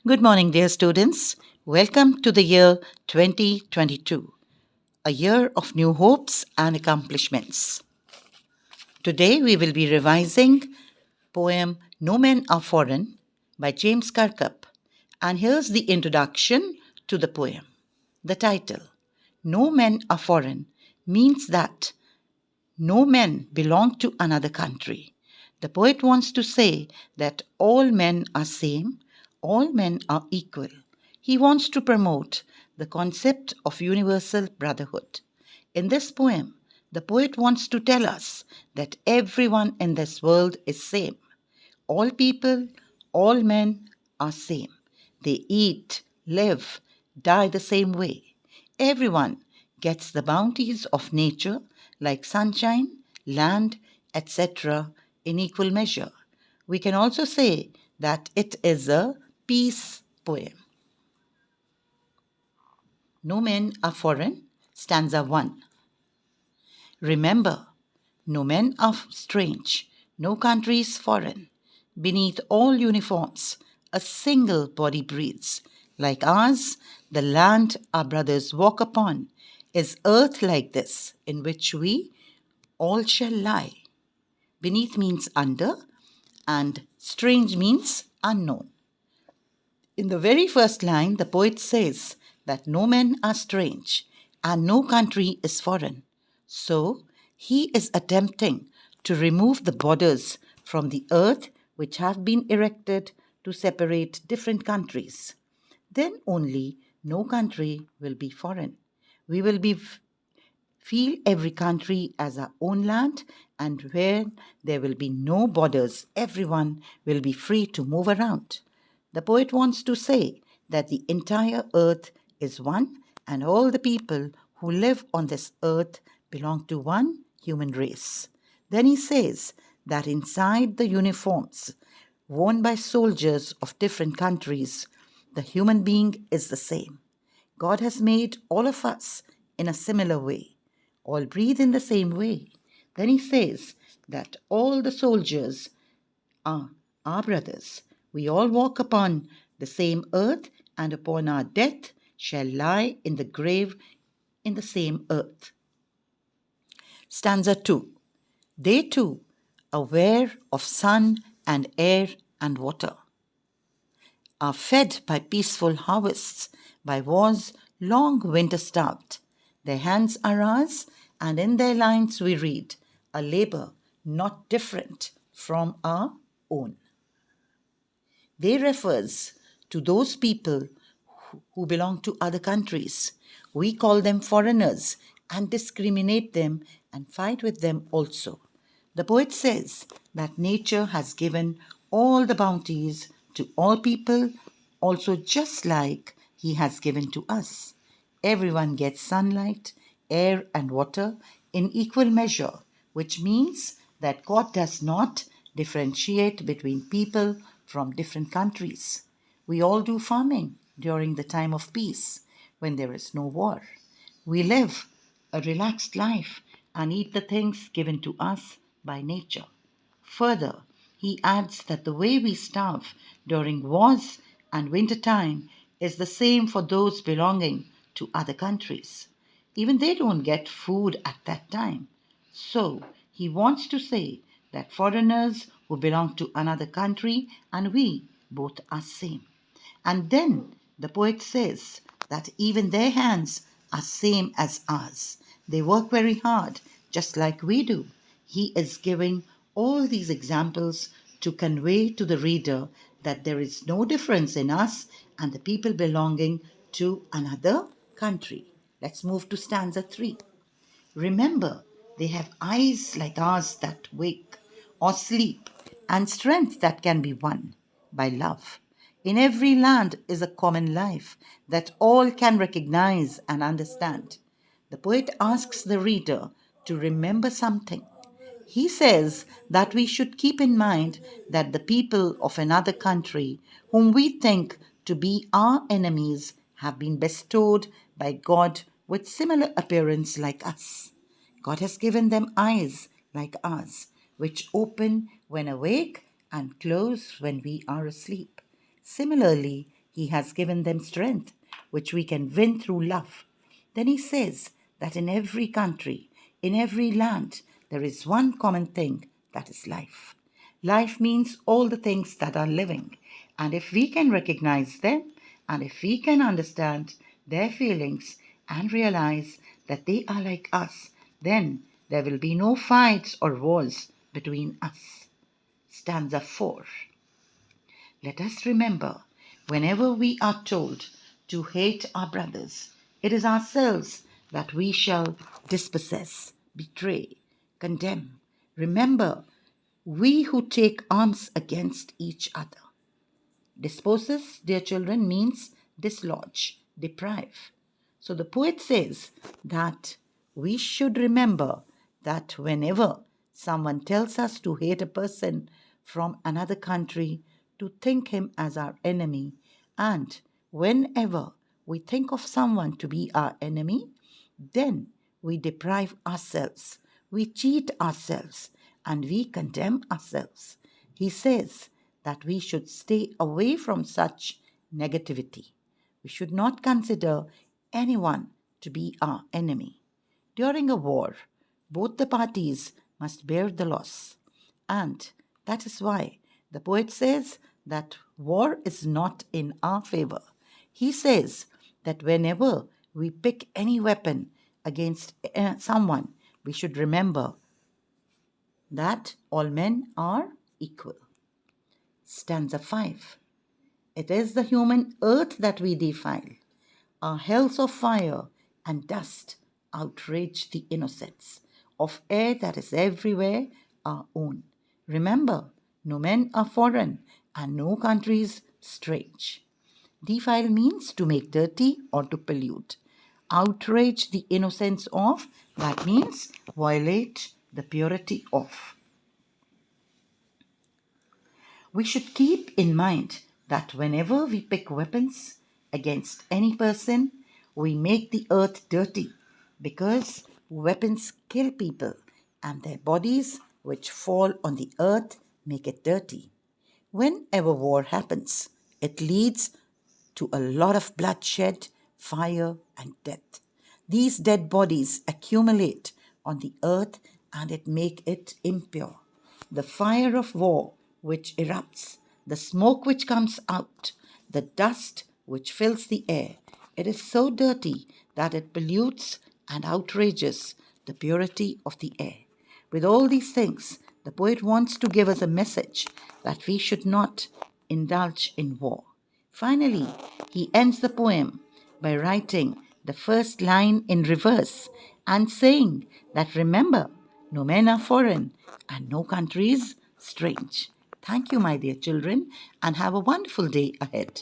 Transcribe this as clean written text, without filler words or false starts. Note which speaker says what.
Speaker 1: Good morning, dear students. Welcome to the year 2022, a year of new hopes and accomplishments. Today we will be revising poem No Men Are Foreign by James Kirkup. And here's the introduction to the poem. The title, No Men Are Foreign, means that no men belong to another country. The poet wants to say that all men are same, all men are equal. He wants to promote the concept of universal brotherhood. In this poem, the poet wants to tell us that everyone in this world is same. All people, all men are same. They eat, live, die the same way. Everyone gets the bounties of nature like sunshine, land, etc. in equal measure. We can also say that it is a peace poem. No men are foreign, stanza 1. Remember, no men are strange, no country is foreign. Beneath all uniforms, a single body breathes. Like ours, the land our brothers walk upon is earth like this, in which we all shall lie. Beneath means under, and strange means unknown. In the very first line, the poet says that no men are strange and no country is foreign. So, he is attempting to remove the borders from the earth which have been erected to separate different countries. Then only no country will be foreign. We will feel every country as our own land, and where there will be no borders, everyone will be free to move around. The poet wants to say that the entire earth is one, and all the people who live on this earth belong to one human race. Then he says that inside the uniforms worn by soldiers of different countries, the human being is the same. God has made all of us in a similar way. All breathe in the same way. Then he says that all the soldiers are our brothers. We all walk upon the same earth, and upon our death shall lie in the grave in the same earth. Stanza 2. They too, aware of sun and air and water, are fed by peaceful harvests, by wars long winter starved. Their hands are ours, and in their lines we read a labor not different from our own. They refers to those people who belong to other countries. We call them foreigners and discriminate them and fight with them also. The poet says that nature has given all the bounties to all people, also just like he has given to us. Everyone gets sunlight, air, and water in equal measure, which means that God does not differentiate between people from different countries. We all do farming during the time of peace when there is no war. We live a relaxed life and eat the things given to us by nature. Further, he adds that the way we starve during wars and winter time is the same for those belonging to other countries. Even they don't get food at that time. So, he wants to say that foreigners who belong to another country and we both are same. And then the poet says that even their hands are same as ours. They work very hard, just like we do. He is giving all these examples to convey to the reader that there is no difference in us and the people belonging to another country. Let's move to stanza 3. Remember, they have eyes like ours that wake or sleep, and strength that can be won by love. In every land is a common life that all can recognize and understand. The poet asks the reader to remember something. He says that we should keep in mind that the people of another country, whom we think to be our enemies, have been bestowed by God with similar appearance like us. God has given them eyes like ours, which open when awake and close when we are asleep. Similarly, He has given them strength, which we can win through love. Then he says that in every country, in every land, there is one common thing, that is life. Life means all the things that are living. And if we can recognize them, and if we can understand their feelings and realize that they are like us, then there will be no fights or wars between us. Stanza 4. Let us remember, whenever we are told to hate our brothers, it is ourselves that we shall dispossess, betray, condemn. Remember, we who take arms against each other. Disposes, dear children, means dislodge, deprive. So the poet says that we should remember that whenever someone tells us to hate a person from another country, to think him as our enemy, and whenever we think of someone to be our enemy, then we deprive ourselves, we cheat ourselves, and we condemn ourselves. He says that we should stay away from such negativity. We should not consider anyone to be our enemy. During a war, both the parties must bear the loss. And that is why the poet says that war is not in our favor. He says that whenever we pick any weapon against someone, we should remember that all men are equal. Stanza 5. It is the human earth that we defile. Our hells of fire and dust outrage the innocence of air that is everywhere our own. Remember, no men are foreign and no countries strange. Defile means to make dirty or to pollute. Outrage the innocence of, that means violate the purity of. We should keep in mind that whenever we pick weapons against any person, we make the earth dirty, because weapons kill people and their bodies, which fall on the earth, make it dirty. Whenever war happens, it leads to a lot of bloodshed, fire, and death. These dead bodies accumulate on the earth and it make it impure. The fire of war which erupts, the smoke which comes out, the dust which fills the air, it is so dirty that it pollutes and outrages the purity of the air. With all these things, the poet wants to give us a message that we should not indulge in war. Finally, he ends the poem by writing the first line in reverse and saying that remember, no men are foreign and no countries strange. Thank you, my dear children, and have a wonderful day ahead.